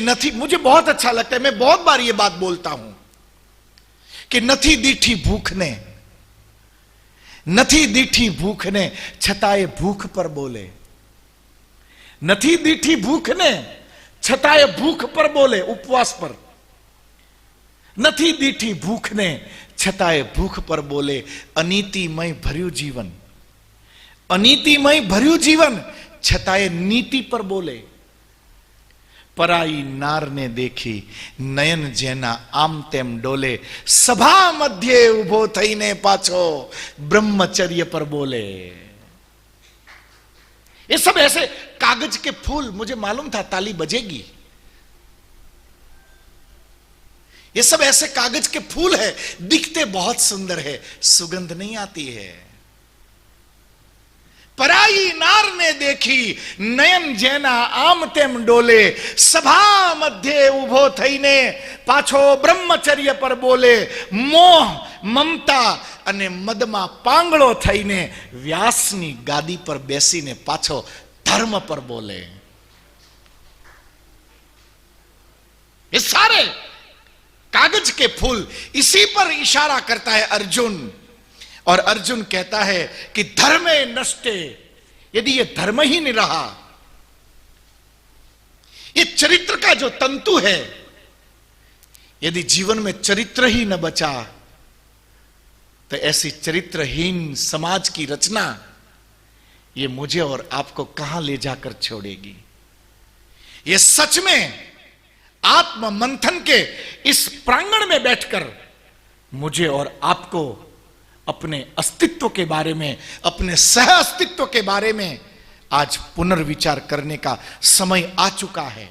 नथी, मुझे बहुत अच्छा लगता है, मैं बहुत बार ये बात बोलता हूं कि नथी दीठी भूख ने, नथी दीठी भूख ने छताए भूख पर बोले, नथी दीठी भूख ने छताए भूख पर बोले, उपवास पर, नथी दीठी भूख ने छताए भूख पर बोले, अनीतिमय भर्यु जीवन, अनीतिमय भर्यु जीवन छताए नीति पर बोले, पराई नार ने देखी नयन जेना आम तेम डोले, सभा मध्य उभो थईने पाछो ब्रह्मचर्य पर बोले। ये सब ऐसे कागज के फूल, मुझे मालूम था ताली बजेगी, ये सब ऐसे कागज के फूल है, दिखते बहुत सुंदर है, सुगंध नहीं आती है। पराई नार ने देखी नयन जेना आम तेम डोले, सभा मध्य उभो थईने पाछो ब्रह्मचर्य पर बोले, मोह ममता અને મદમાં પાંગળો થઈને વ્યાસની ગાદી પર બેસીને પાછો ધર્મ પર બોલે। ये सारे कागज के फूल, इसी पर इशारा करता है अर्जुन। और अर्जुन कहता है कि धर्मे नष्टे, यदि ये धर्म ही नहीं रहा, ये चरित्र का जो तंतु है, यदि जीवन में चरित्र ही न बचा तो ऐसी चरित्रहीन समाज की रचना ये मुझे और आपको कहां ले जाकर छोड़ेगी। ये सच में आत्म मंथन के इस प्रांगण में बैठकर मुझे और आपको अपने अस्तित्व के बारे में, अपने सह अस्तित्व के बारे में आज पुनर्विचार करने का समय आ चुका है।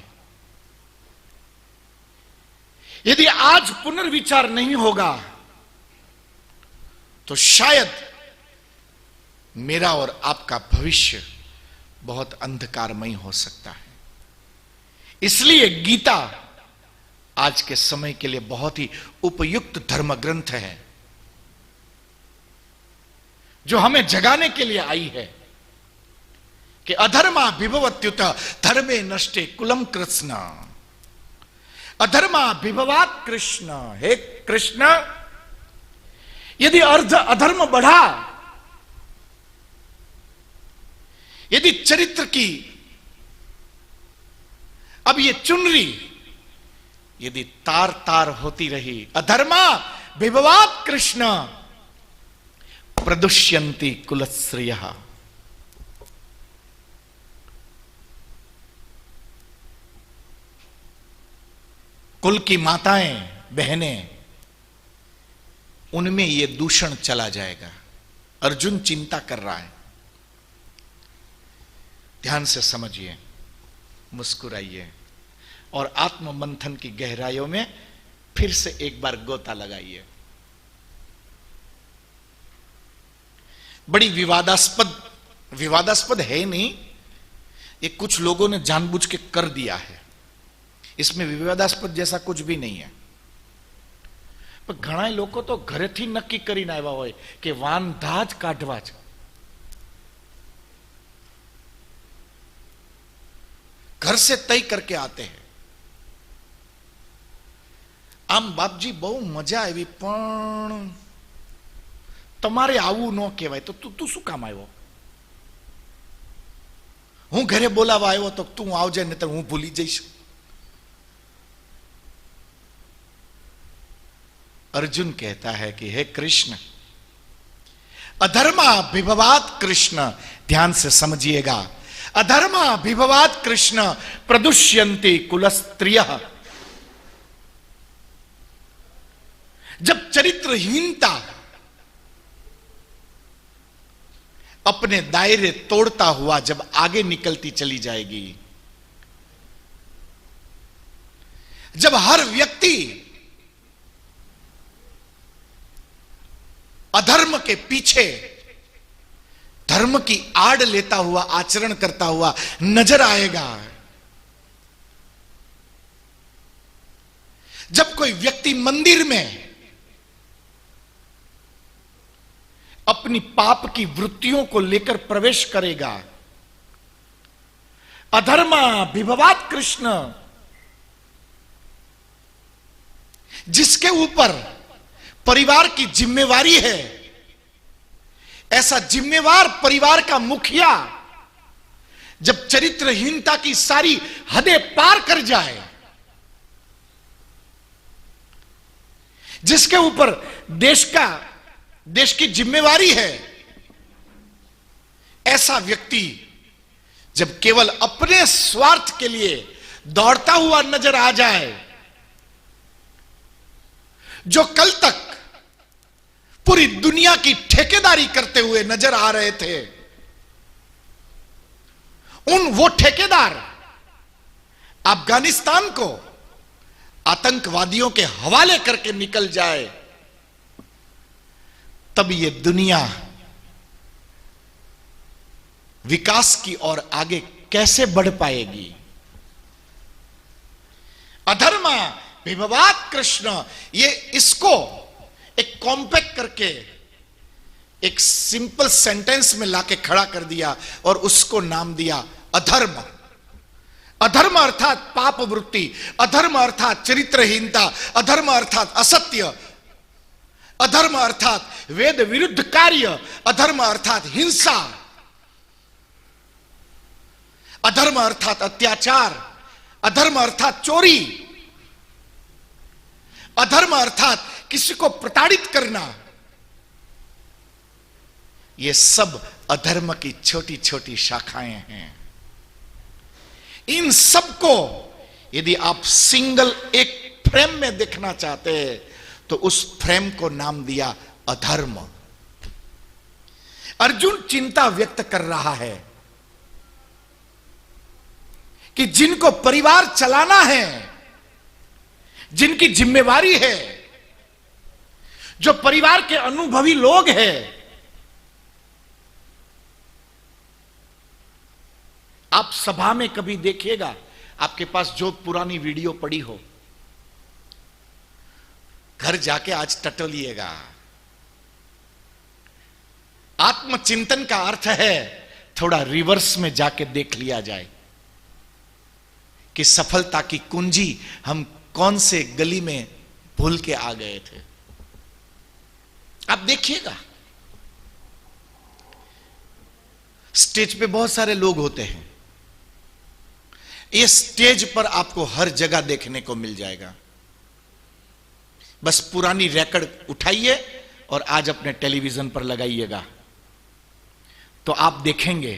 यदि आज पुनर्विचार नहीं होगा तो शायद मेरा और आपका भविष्य बहुत अंधकारमय हो सकता है। इसलिए गीता आज के समय के लिए बहुत ही उपयुक्त धर्म ग्रंथ है, जो हमें जगाने के लिए आई है कि अधर्मा विभवत्युत धर्मे नष्टे कुलम कृष्ण, अधर्मा विभवात कृष्ण। हे कृष्ण, यदि अधर्म बढ़ा, यदि चरित्र की अब ये चुनरी यदि तार तार होती रही, अधर्मा विभवात कृष्ण प्रदुष्यन्ति कुलश्रियः, कुल की माताएं बहनें, उनमें यह दूषण चला जाएगा। अर्जुन चिंता कर रहा है, ध्यान से समझिए, मुस्कुराइए और आत्म मंथन की गहराइयों में फिर से एक बार गोता लगाइए। बड़ी विवादास्पद है नहीं, ये कुछ लोगों ने जानबूझ के कर दिया है, इसमें विवादास्पद जैसा कुछ भी नहीं है। पर घણા લોકો તો ઘરેથી નક્કી કરીને આવ્યા હોય કે વાંધા જ કાઢવા છે, घर से तय करके आते हैं। आम बापजी बहु मजा आई, पण तमारे आवू न कहेवाय तो तू शू काम आव्यो? हूँ घरे बोलावा आव्यो तो तू आवजे, नहीं तो हूँ भूली जईश। अर्जुन कहता है कि हे कृष्ण, अधर्मा विभवात कृष्ण, ध्यान से समझिएगा, अधर्मा विभवात कृष्ण प्रदुष्यन्ति कुलस्त्रियः। जब चरित्रहीनता अपने दायरे तोड़ता हुआ जब आगे निकलती चली जाएगी, जब हर व्यक्ति अधर्म के पीछे धर्म की आड़ लेता हुआ आचरण करता हुआ नजर आएगा, जब कोई व्यक्ति मंदिर में अपनी पाप की वृत्तियों को लेकर प्रवेश करेगा, अधर्मा विभवात कृष्ण, जिसके ऊपर परिवार की जिम्मेवारी है, ऐसा जिम्मेवार परिवार का मुखिया जब चरित्रहीनता की सारी हदें पार कर जाए, जिसके ऊपर देश की जिम्मेवारी है, ऐसा व्यक्ति जब केवल अपने स्वार्थ के लिए दौड़ता हुआ नजर आ जाए, जो कल तक पूरी दुनिया की ठेकेदारी करते हुए नजर आ रहे थे, वो ठेकेदार अफगानिस्तान को आतंकवादियों के हवाले करके निकल जाए, तब ये दुनिया विकास की ओर आगे कैसे बढ़ पाएगी। अधर्म विभवात कृष्ण, ये इसको एक कॉम्पैक्ट करके एक सिंपल सेंटेंस में लाके खड़ा कर दिया और उसको नाम दिया अधर्म। अधर्म अर्थात पाप वृत्ति, अधर्म अर्थात चरित्रहीनता, अधर्म अर्थात असत्य, अधर्म अर्थात वेद विरुद्ध कार्य, अधर्म अर्थात हिंसा, अधर्म अर्थात अत्याचार, अधर्म अर्थात चोरी, अधर्म अर्थात किसी को प्रताड़ित करना। ये सब अधर्म की छोटी छोटी शाखाएं हैं। इन सबको यदि आप सिंगल एक फ्रेम में देखना चाहते हैं तो उस फ्रेम को नाम दिया अधर्म। अर्जुन चिंता व्यक्त कर रहा है कि जिनको परिवार चलाना है, जिनकी जिम्मेवारी है, जो परिवार के अनुभवी लोग हैं, आप सभा में कभी देखिएगा, आपके पास जो पुरानी वीडियो पड़ी हो, घर जाके आज टटोलिएगा। आत्मचिंतन का अर्थ है थोड़ा रिवर्स में जाके देख लिया जाए कि सफलता की कुंजी हम कौन से गली में भूल के आ गए थे। आप देखिएगा, स्टेज पे बहुत सारे लोग होते हैं, ये स्टेज पर आपको हर जगह देखने को मिल जाएगा। बस पुरानी रिकॉर्ड उठाइए और आज अपने टेलीविजन पर लगाइएगा तो आप देखेंगे,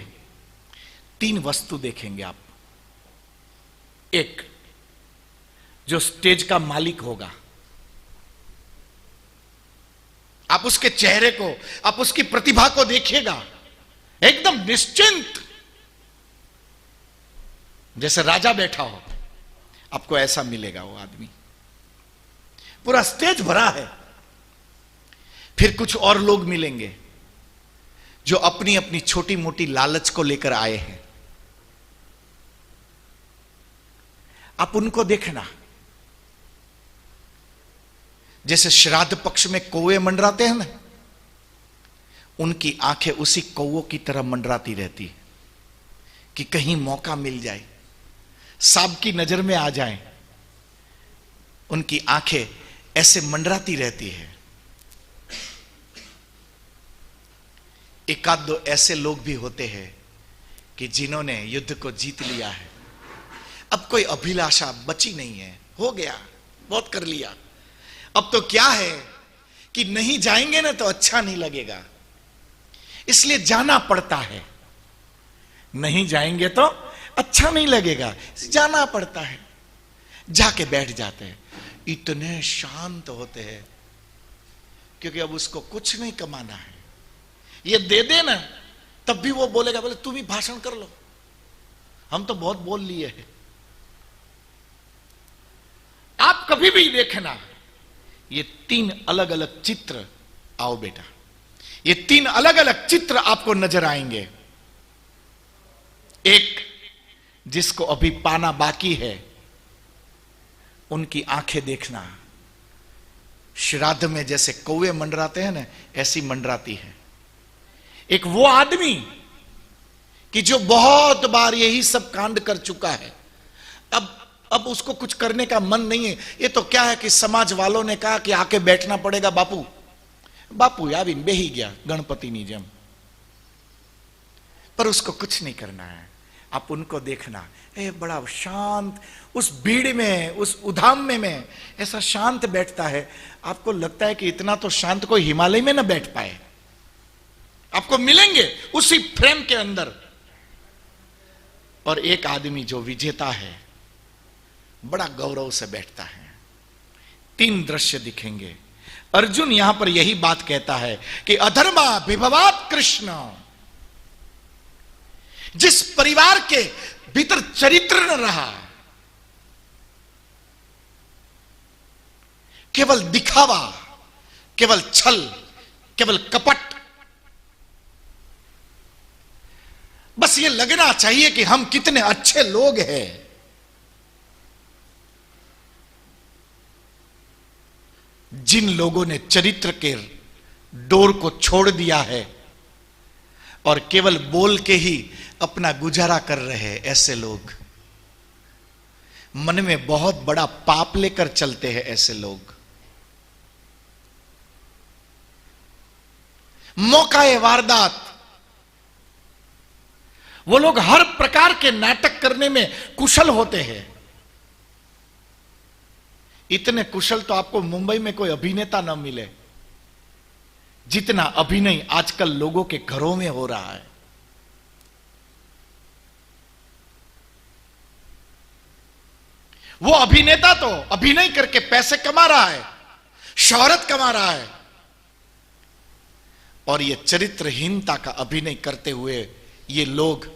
3 वस्तु देखेंगे आप। एक, जो स्टेज का मालिक होगा, आप उसके चेहरे को, आप उसकी प्रतिभा को देखिएगा, एकदम निश्चिंत, जैसे राजा बैठा हो, आपको ऐसा मिलेगा वो आदमी। पूरा स्टेज भरा है। फिर कुछ और लोग मिलेंगे जो अपनी अपनी छोटी मोटी लालच को लेकर आए हैं। आप उनको देखना, जैसे श्राद्ध पक्ष में कौवे मंडराते हैं ना, उनकी आंखें उसी कौवों की तरह मंडराती रहती है कि कहीं मौका मिल जाए, सांप की नजर में आ जाए। उनकी आंखें ऐसे मंडराती रहती है। एकाध दो ऐसे लोग भी होते हैं कि जिन्होंने युद्ध को जीत लिया है, अब कोई अभिलाषा बची नहीं है, हो गया, बहुत कर लिया। अब तो क्या है कि नहीं जाएंगे ना तो अच्छा नहीं लगेगा, इसलिए जाना पड़ता है। नहीं जाएंगे तो अच्छा नहीं लगेगा, जाना पड़ता है। जाके बैठ जाते हैं, इतने शांत होते हैं क्योंकि अब उसको कुछ नहीं कमाना है। ये दे देना तब भी वो बोलेगा, बोले तुम ही भाषण कर लो, हम तो बहुत बोल लिए हैं। आप कभी भी देखना, ये 3 अलग अलग चित्र, आओ बेटा, ये 3 अलग अलग चित्र आपको नजर आएंगे। एक, जिसको अभी पाना बाकी है, उनकी आंखें देखना, श्राद्ध में जैसे कौवे मंडराते हैं ना, ऐसी मंडराती है। एक वो आदमी कि जो बहुत बार यही सब कांड कर चुका है, अब अब उसको कुछ करने का मन नहीं है। ये तो क्या है कि समाज वालों ने कहा कि आके बैठना पड़ेगा बापू। बापू आवीने बेही गया गणपतिनी जेम, पर उसको कुछ नहीं करना है। आप उनको देखना, बड़ा शांत, उस भीड़ में, उस उधाम में ऐसा शांत बैठता है। आपको लगता है कि इतना तो शांत कोई हिमालय में ना बैठ पाए। आपको मिलेंगे उसी फ्रेम के अंदर। और एक आदमी जो विजेता है, बड़ा गौरव से बैठता है। 3 दृश्य दिखेंगे। अर्जुन यहां पर यही बात कहता है कि अधर्मा विभवात कृष्ण। जिस परिवार के भीतर चरित्र न रहा, केवल दिखावा, केवल छल, केवल कपट, बस ये लगना चाहिए कि हम कितने अच्छे लोग हैं। जिन लोगों ने चरित्र के डोर को छोड़ दिया है और केवल बोल के ही अपना गुजारा कर रहे हैं, ऐसे लोग मन में बहुत बड़ा पाप लेकर चलते हैं। ऐसे लोग मौकाए वारदात, वो लोग हर प्रकार के नाटक करने में कुशल होते हैं। इतने कुशल तो आपको मुंबई में कोई अभिनेता न मिले जितना अभिनय आजकल लोगों के घरों में हो रहा है। वो अभिनेता तो अभिनय करके पैसे कमा रहा है, शोहरत कमा रहा है, और ये चरित्रहीनता का अभिनय करते हुए ये लोग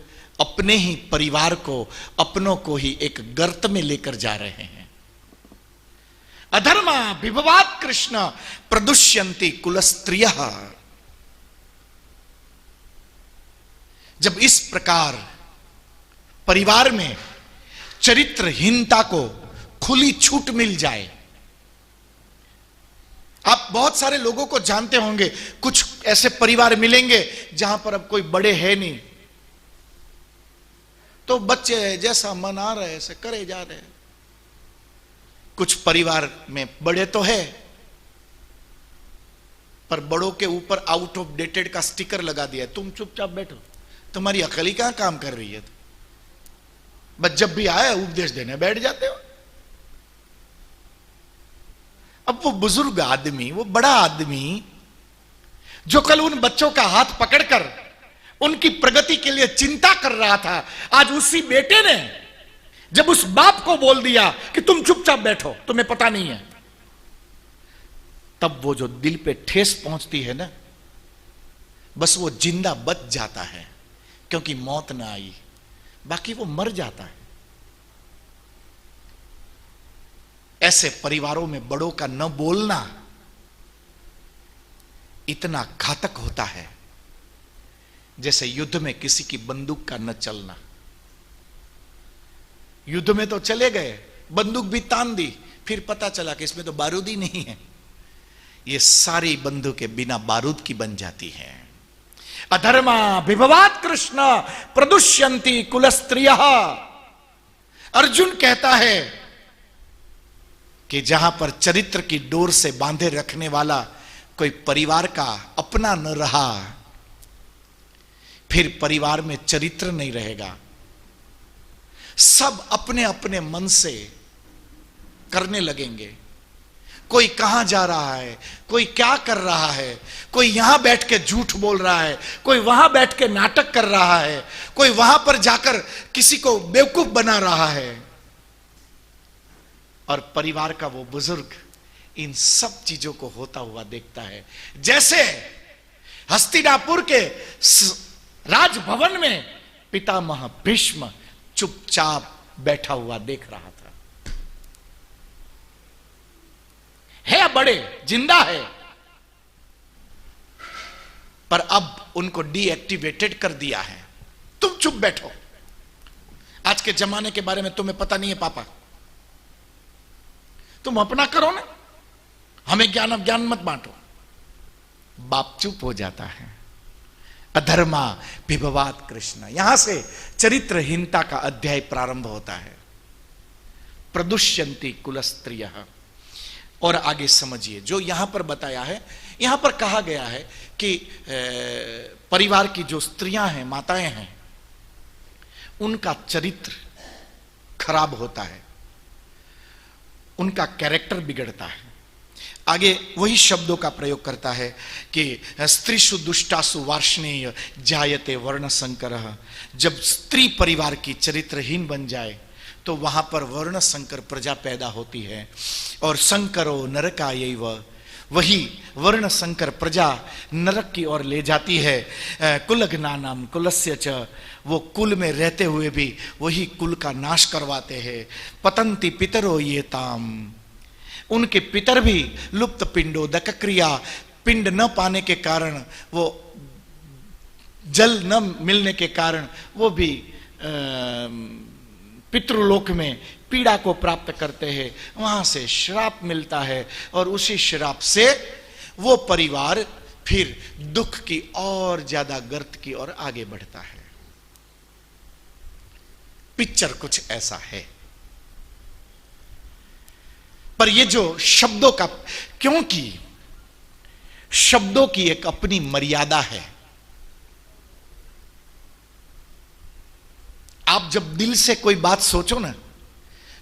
अपने ही परिवार को, अपनों को ही एक गर्त में लेकर जा रहे हैं। अधर्मा विभवात कृष्ण प्रदुष्यन्ति कुलस्त्रियः। जब इस प्रकार परिवार में चरित्रहीनता को खुली छूट मिल जाए, आप बहुत सारे लोगों को जानते होंगे, कुछ ऐसे परिवार मिलेंगे जहां पर अब कोई बड़े हैं नहीं, तो बच्चे जैसा मन आ रहे ऐसे करे जा रहे हैं। कुछ परिवार में बड़े तो है, पर बड़ों के ऊपर आउट ऑफ डेटेड का स्टिकर लगा दिया, तुम चुपचाप बैठो, तुम्हारी अकल ही कहां काम कर रही है। बस जब भी आए उपदेश देने बैठ जाते हो। अब वो बुजुर्ग आदमी, वो बड़ा आदमी जो कल उन बच्चों का हाथ पकड़कर उनकी प्रगति के लिए चिंता कर रहा था, आज उसी बेटे ने जब उस बाप को बोल दिया कि तुम चुपचाप बैठो, तुम्हें पता नहीं है, तब वो जो दिल पे ठेस पहुंचती है ना, बस वो जिंदा बच जाता है क्योंकि मौत ना आई, बाकी वो मर जाता है। ऐसे परिवारों में बड़ों का न बोलना इतना घातक होता है जैसे युद्ध में किसी की बंदूक का न चलना। युद्ध में तो चले गए, बंदूक भी तान दी, फिर पता चला कि इसमें तो बारूद ही नहीं है। ये सारी बंदूकें बिना बारूद की बन जाती हैं। अधर्मा विभवात कृष्ण प्रदुष्यन्ति कुलस्त्रियः। अर्जुन कहता है कि जहां पर चरित्र की डोर से बांधे रखने वाला कोई परिवार का अपना न रहा, फिर परिवार में चरित्र नहीं रहेगा। सब अपने अपने मन से करने लगेंगे। कोई कहां जा रहा है, कोई क्या कर रहा है, कोई यहां बैठ के झूठ बोल रहा है, कोई वहां बैठ के नाटक कर रहा है, कोई वहां पर जाकर किसी को बेवकूफ बना रहा है। और परिवार का वो बुजुर्ग इन सब चीजों को होता हुआ देखता है। जैसे हस्तिनापुर के राजभवन में पितामह भीष्म चुपचाप बैठा हुआ देख रहा था। है बड़े, जिंदा है, पर अब उनको डीएक्टिवेटेड कर दिया है। तुम चुप बैठो, आज के जमाने के बारे में तुम्हें पता नहीं है पापा, तुम अपना करो ना, हमें ज्ञान मत बांटो। बाप चुप हो जाता है। अधर्मा विभवात कृष्ण, यहां से चरित्रहीनता का अध्याय प्रारंभ होता है। प्रदुष्यन्ति कुलस्त्रियः। और आगे समझिए जो यहां पर बताया है, यहां पर कहा गया है कि परिवार की जो स्त्रियां हैं, माताएं हैं, उनका चरित्र खराब होता है, उनका कैरेक्टर बिगड़ता है। आगे वही शब्दों का प्रयोग करता है कि स्त्रीषु दुष्टासु वार्ष्णेय जायते वर्ण संकरः। जब स्त्री परिवार की चरित्रहीन बन जाए तो वहां पर वर्ण संकर प्रजा पैदा होती है। और संकरो नरकायैव, वही वर्ण संकर प्रजा नरक की ओर ले जाती है। कुलघ्नानाम कुलस्य च, वो कुल में रहते हुए भी वही कुल का नाश करवाते हैं। पतंति पितरो ये ताम, उनके पितर भी लुप्त पिंडोदक क्रिया, पिंड न पाने के कारण, वो जल न मिलने के कारण वो भी पितृलोक में पीड़ा को प्राप्त करते हैं। वहां से श्राप मिलता है और उसी श्राप से वो परिवार फिर दुख की और ज्यादा गर्त की ओर आगे बढ़ता है। पिक्चर कुछ ऐसा है। पर ये जो शब्दों का, क्योंकि शब्दों की एक अपनी मर्यादा है। आप जब दिल से कोई बात सोचो ना,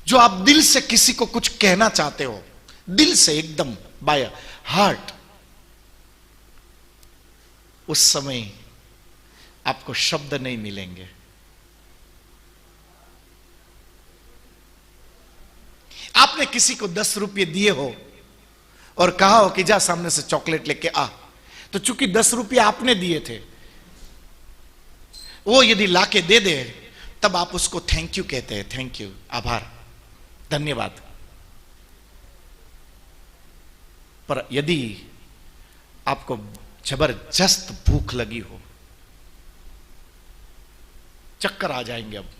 जो आप दिल से किसी को कुछ कहना चाहते हो, दिल से एकदम बाय हार्ट, उस समय आपको शब्द नहीं मिलेंगे। आपने किसी को 10 रुपये दिए हो और कहा हो कि जा सामने से चॉकलेट लेके आ, तो चूंकि 10 रुपये आपने दिए थे, वो यदि लाके दे दे तब आप उसको थैंक यू कहते हैं, थैंक यू, आभार, धन्यवाद। पर यदि आपको जबरदस्त भूख लगी हो, चक्कर आ जाएंगे अब,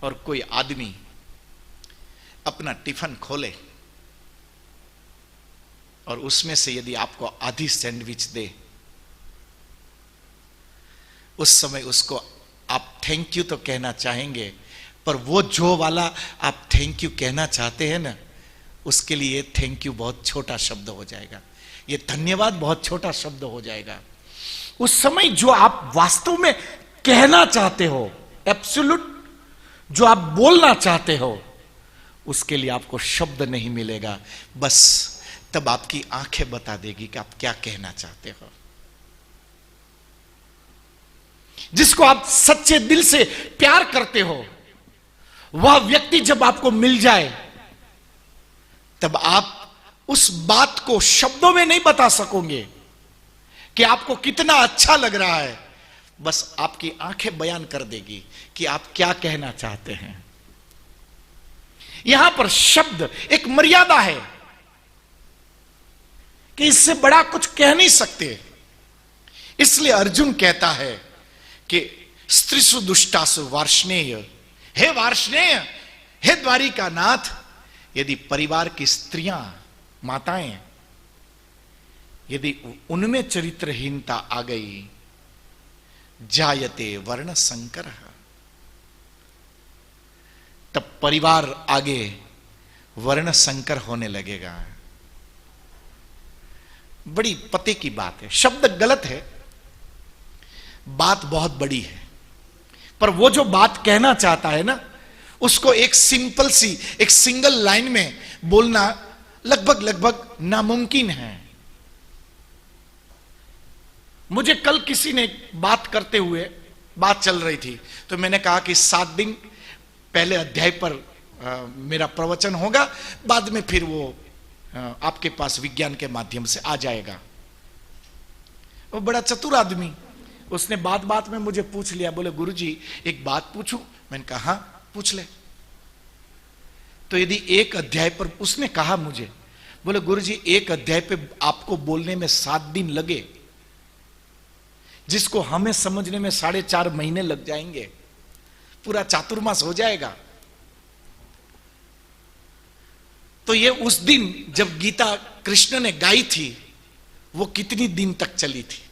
और कोई आदमी अपना टिफिन खोले और उसमें से यदि आपको आधी सैंडविच दे, उस समय उसको आप थैंक यू तो कहना चाहेंगे, पर वो जो वाला आप थैंक यू कहना चाहते हैं ना, उसके लिए थैंक यू बहुत छोटा शब्द हो जाएगा, ये धन्यवाद बहुत छोटा शब्द हो जाएगा। उस समय जो आप वास्तव में कहना चाहते हो, एब्सोल्यूट जो आप बोलना चाहते हो, उसके लिए आपको शब्द नहीं मिलेगा। बस तब आपकी आंखें बता देगी कि आप क्या कहना चाहते हो। जिसको आप सच्चे दिल से प्यार करते हो, वह व्यक्ति जब आपको मिल जाए, तब आप उस बात को शब्दों में नहीं बता सकोगे कि आपको कितना अच्छा लग रहा है। बस आपकी आंखें बयान कर देगी कि आप क्या कहना चाहते हैं। यहां पर शब्द एक मर्यादा है कि इससे बड़ा कुछ कह नहीं सकते। इसलिए अर्जुन कहता है कि स्त्रीसु दुष्टासु वार्ष्णेय, हे वार्ष्णेय, हे द्वारिका नाथ, यदि परिवार की स्त्रियां, माताएं, यदि उनमें चरित्रहीनता आ गई, जायते वर्ण संकर, तब परिवार आगे वर्ण संकर होने लगेगा। बड़ी पते की बात है, शब्द गलत है, बात बहुत बड़ी है, पर वो जो बात कहना चाहता है ना, उसको एक सिंपल सी, एक सिंगल लाइन में बोलना लगभग नामुमकिन है। मुझे कल किसी ने बात करते हुए, बात चल रही थी, तो मैंने कहा कि 7 दिन पहले अध्याय पर मेरा प्रवचन होगा, बाद में फिर वो आपके पास विज्ञान के माध्यम से आ जाएगा। वो बड़ा चतुर आदमी, उसने बात बात में मुझे पूछ लिया, बोले गुरुजी एक बात पूछूं? मैंने कहा हाँ पूछ ले। तो यदि एक अध्याय पर, उसने कहा मुझे, बोले गुरुजी एक अध्याय पे आपको बोलने में 7 दिन लगे, जिसको हमें समझने में 4.5 महीने लग जाएंगे, पूरा चातुर्मास हो जाएगा। तो ये उस दिन जब गीता कृष्ण ने गाई थी, वो कितनी दिन तक चली थी?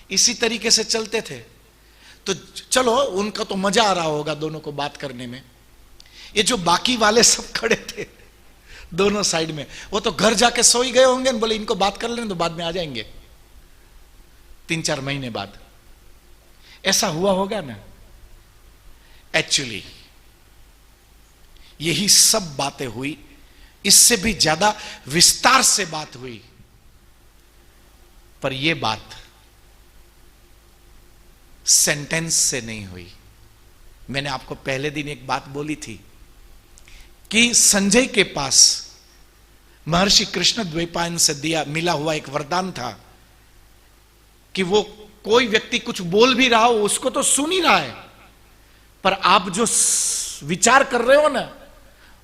इसी तरीके से चलते थे। तो चलो उनका तो मजा आ रहा होगा दोनों को बात करने में। ये जो बाकी वाले सब खड़े थे दोनों साइड में, वो तो घर जाके सो ही गए होंगे, बोले इनको बात कर लेने तो बाद में आ जाएंगे 3-4 महीने बाद। ऐसा हुआ होगा ना। एक्चुअली यही सब बातें हुई, इससे भी ज्यादा विस्तार से बात हुई, पर यह बात सेंटेंस से नहीं हुई। मैंने आपको पहले दिन एक बात बोली थी कि संजय के पास महर्षि कृष्ण द्वैपायन से मिला हुआ एक वरदान था कि वो कोई व्यक्ति कुछ बोल भी रहा हो उसको तो सुन ही रहा है, पर आप जो विचार कर रहे हो ना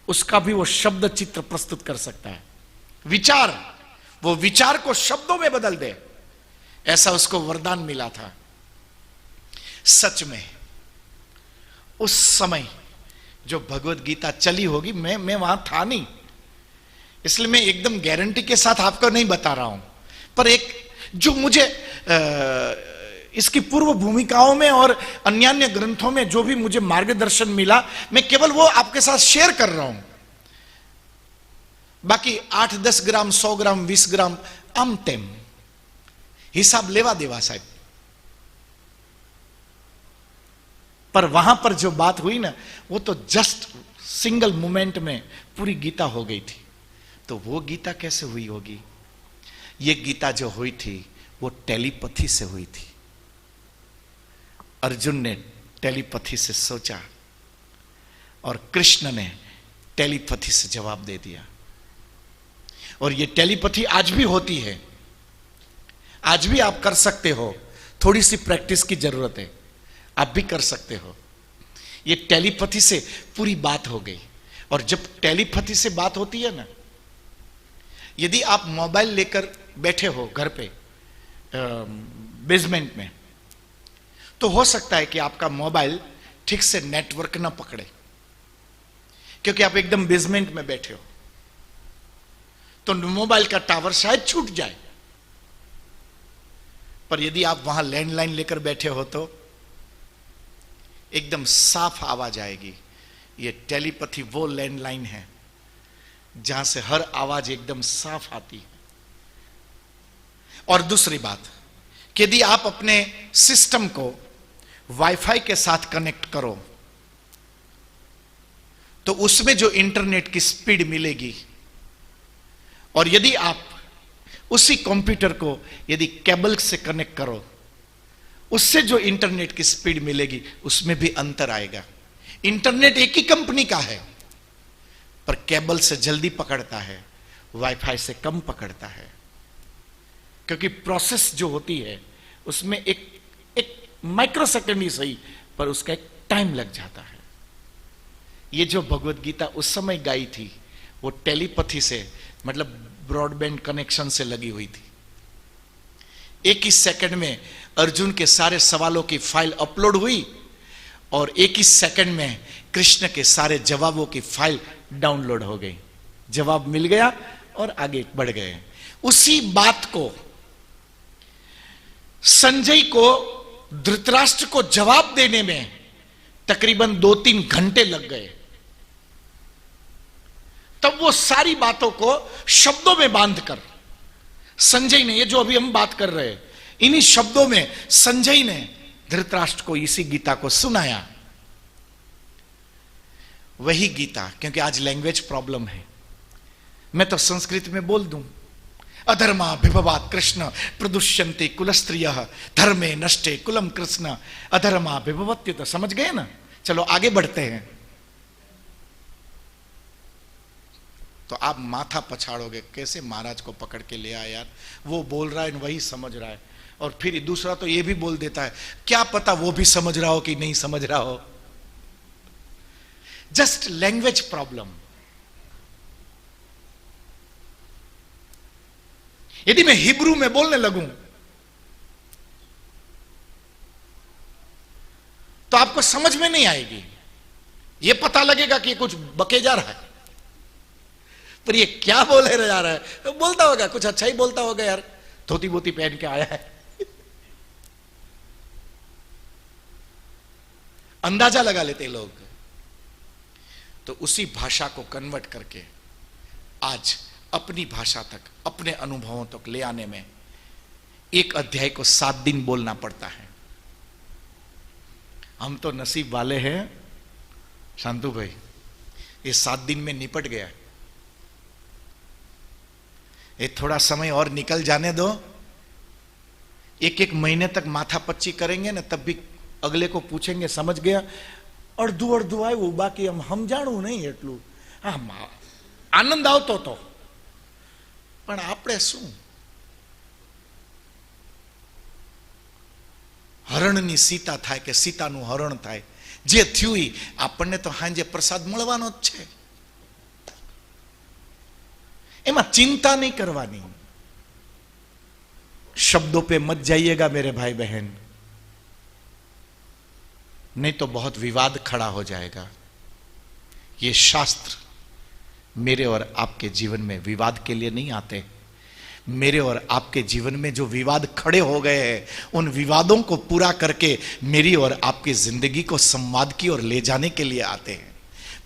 उसका भी वो शब्द चित्र प्रस्तुत कर सकता है। विचार, वो विचार को शब्दों में बदल दे, ऐसा उसको वरदान मिला था। सच में उस समय जो भगवत गीता चली होगी, मैं वहां था नहीं, इसलिए मैं एकदम गारंटी के साथ आपको नहीं बता रहा हूं, पर एक जो मुझे इसकी पूर्व भूमिकाओं में और अन्य ग्रंथों में जो भी मुझे मार्गदर्शन मिला, मैं केवल वो आपके साथ शेयर कर रहा हूं। बाकी 8-10 ग्राम 100 ग्राम 20 ग्राम आम तेम हिसाब लेवा देवा साहब। पर वहां पर जो बात हुई ना, वो तो जस्ट सिंगल मोमेंट में पूरी गीता हो गई थी। तो वो गीता कैसे हुई होगी? ये गीता जो हुई थी वो टेलीपैथी से हुई थी। अर्जुन ने टेलीपैथी से सोचा और कृष्ण ने टेलीपैथी से जवाब दे दिया। और ये टेलीपैथी आज भी होती है, आज भी आप कर सकते हो, थोड़ी सी प्रैक्टिस की जरूरत है, आप भी कर सकते हो। ये टेलीपैथी से पूरी बात हो गई। और जब टेलीपैथी से बात होती है ना, यदि आप मोबाइल लेकर बैठे हो घर पे बेसमेंट में, तो हो सकता है कि आपका मोबाइल ठीक से नेटवर्क ना पकड़े, क्योंकि आप एकदम बेसमेंट में बैठे हो, तो मोबाइल का टावर शायद छूट जाए। पर यदि आप वहां लैंडलाइन लेकर बैठे हो तो एकदम साफ आवाज आएगी। ये टेलीपैथी वो लैंडलाइन है जहां से हर आवाज एकदम साफ आती है। और दूसरी बात, कि यदि आप अपने सिस्टम को वाईफाई के साथ कनेक्ट करो तो उसमें जो इंटरनेट की स्पीड मिलेगी, और यदि आप उसी कंप्यूटर को यदि केबल से कनेक्ट करो, उससे जो इंटरनेट की स्पीड मिलेगी उसमें भी अंतर आएगा। इंटरनेट एक ही कंपनी का है, पर केबल से जल्दी पकड़ता है, वाईफाई से कम पकड़ता है, क्योंकि प्रोसेस जो होती है उसमें एक माइक्रो सेकंड ही सही, पर उसका एक टाइम लग जाता है। ये जो भगवत गीता उस समय गाई थी वो टेलीपैथी से, मतलब ब्रॉडबैंड कनेक्शन से लगी हुई थी। एक ही सेकंड में अर्जुन के सारे सवालों की फाइल अपलोड हुई और एक ही सेकंड में कृष्ण के सारे जवाबों की फाइल डाउनलोड हो गई। जवाब मिल गया और आगे बढ़ गए। उसी बात को संजय को, धृतराष्ट्र को जवाब देने में तकरीबन 2-3 घंटे लग गए। तब वो सारी बातों को शब्दों में बांधकर संजय ने, ये जो अभी हम बात कर रहे हैं, इन्हीं शब्दों में संजय ने धृतराष्ट्र को इसी गीता को सुनाया। वही गीता, क्योंकि आज लैंग्वेज प्रॉब्लम है, मैं तो संस्कृत में बोल दूं, अधर्मा विभवात कृष्ण प्रदुष्यन्ते कुलस्त्रियः धर्मे नष्टे कुलम कृष्ण अधर्मा विभवत्य। तो समझ गए ना? चलो आगे बढ़ते हैं। तो आप माथा पछाड़ोगे, कैसे महाराज को पकड़ के ले आया यार, वो बोल रहा है वही समझ रहा है, और फिर दूसरा तो ये भी बोल देता है, क्या पता वो भी समझ रहा हो कि नहीं समझ रहा हो। Just language problem. यदि मैं हिब्रू में बोलने लगूं तो आपको समझ में नहीं आएगी, ये पता लगेगा कि कुछ बके जा रहा है, पर ये क्या बोले जा रहा है। बोलता होगा, कुछ अच्छा ही बोलता होगा यार, धोती बोती पहन के आया है। अंदाजा लगा लेते लोग। तो उसी भाषा को कन्वर्ट करके आज अपनी भाषा तक, अपने अनुभवों तक ले आने में एक अध्याय को 7 दिन बोलना पड़ता है। हम तो नसीब वाले हैं शांतु भाई, ये 7 दिन में निपट गया। ये थोड़ा समय और निकल जाने दो, 1-1 महीने तक माथा पच्ची करेंगे ना, तब भी अगले को पूछेंगे समझ गया? अर्धु अर्धु आयु बाकी हम जाणू नहीं एटलू। हाँ, आनंद आवतो तो, पण आपणे शुं? हरणनी सीता थाय के सीतानुं हरण थाय, जे थयुं ई आपणने तो हांजे प्रसाद मळवानो ज छे। एमां चिंता नहीं करवानी। शब्दों पे मत जाइएगा मेरे भाई बहन, नहीं तो बहुत विवाद खड़ा हो जाएगा। ये शास्त्र मेरे और आपके जीवन में विवाद के लिए नहीं आते। मेरे और आपके जीवन में जो विवाद खड़े हो गए हैं, उन विवादों को पूरा करके मेरी और आपकी जिंदगी को संवाद की ओर ले जाने के लिए आते हैं।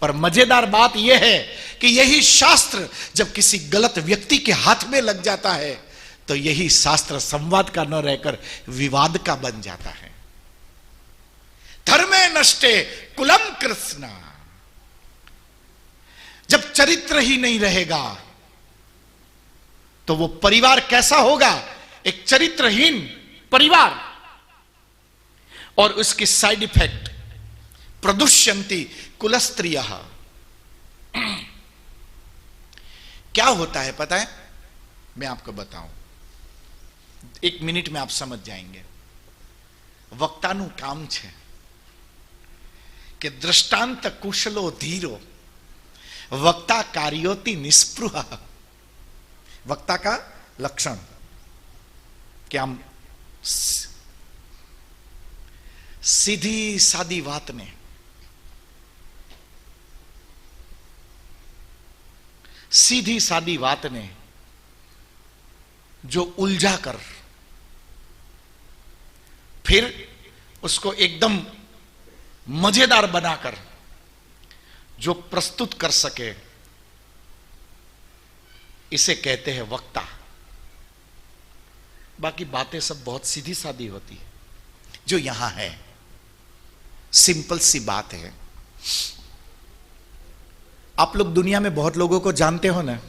पर मजेदार बात यह है कि यही शास्त्र जब किसी गलत व्यक्ति के हाथ में लग जाता है, तो यही शास्त्र संवाद का न रहकर विवाद का बन जाता है। धर्मे नष्टे कुलम कृष्णा, जब चरित्र ही नहीं रहेगा तो वो परिवार कैसा होगा? एक चरित्रहीन परिवार। और उसकी साइड इफेक्ट प्रदुष्यंती कुलस्त्रियः। क्या होता है पता है? मैं आपको बताऊं, 1 मिनट में आप समझ जाएंगे। वक्तानु काम छे कि दृष्टांत कुशलो धीरो, वक्ता कार्योति निस्पृह। वक्ता का लक्षण कि हम सीधी सादी बात ने जो उलझा कर फिर उसको एकदम मजेदार बनाकर जो प्रस्तुत कर सके, इसे कहते हैं वक्ता। बाकी बातें सब बहुत सीधी सादी होती है। जो यहां है सिंपल सी बात है। आप लोग दुनिया में बहुत लोगों को जानते हो ना।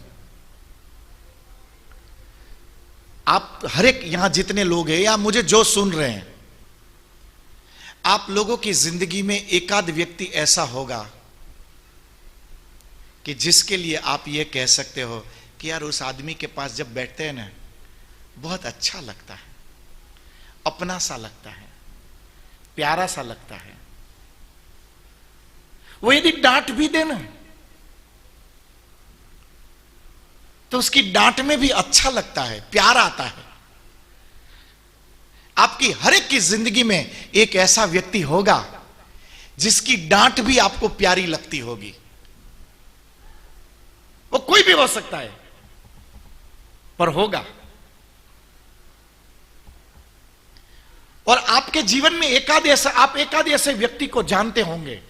आप हर एक यहां जितने लोग हैं या मुझे जो सुन रहे हैं, आप लोगों की जिंदगी में एकाध व्यक्ति ऐसा होगा कि जिसके लिए आप ये कह सकते हो कि यार उस आदमी के पास जब बैठते हैं ना, बहुत अच्छा लगता है, अपना सा लगता है, प्यारा सा लगता है। वो यदि डांट भी देना तो उसकी डांट में भी अच्छा लगता है, प्यार आता है। आपकी हर एक की जिंदगी में एक ऐसा व्यक्ति होगा जिसकी डांट भी आपको प्यारी लगती होगी। वो कोई भी हो सकता है, पर होगा। और आपके जीवन में आप एकाध ऐसे व्यक्ति को जानते होंगे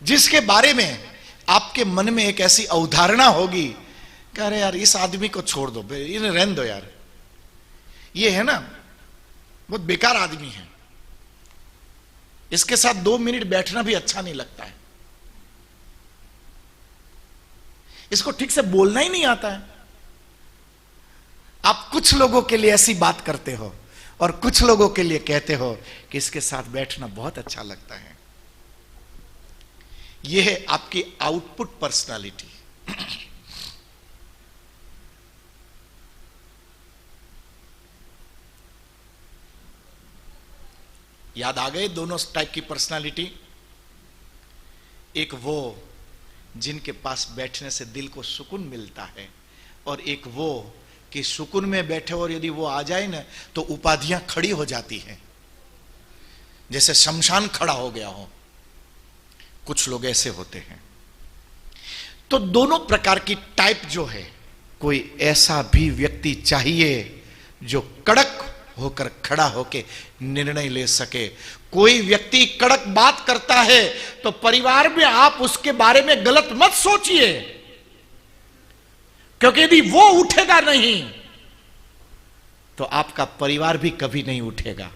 जिसके बारे में आपके मन में एक ऐसी अवधारणा होगी कि अरे यार इस आदमी को छोड़ दो, इन्हें रहने दो यार, ये है ना बहुत बेकार आदमी है, इसके साथ 2 मिनट बैठना भी अच्छा नहीं लगता है, इसको ठीक से बोलना ही नहीं आता है। आप कुछ लोगों के लिए ऐसी बात करते हो और कुछ लोगों के लिए कहते हो कि इसके साथ बैठना बहुत अच्छा लगता है। यह है आपकी आउटपुट पर्सनालिटी। याद आ गए दोनों टाइप की पर्सनालिटी? एक वो जिनके पास बैठने से दिल को सुकून मिलता है, और एक वो कि सुकून में बैठे और यदि वो आ जाए ना तो उपाधियां खड़ी हो जाती हैं, जैसे शमशान खड़ा हो गया हो। कुछ लोग ऐसे होते हैं। तो दोनों प्रकार की टाइप जो है, कोई ऐसा भी व्यक्ति चाहिए जो कड़क होकर खड़ा होकर निर्णय ले सके, कोई व्यक्ति कड़क बात करता है तो परिवार में आप उसके बारे में गलत मत सोचिए, क्योंकि यदि वो उठेगा नहीं तो आपका परिवार भी कभी नहीं उठेगा।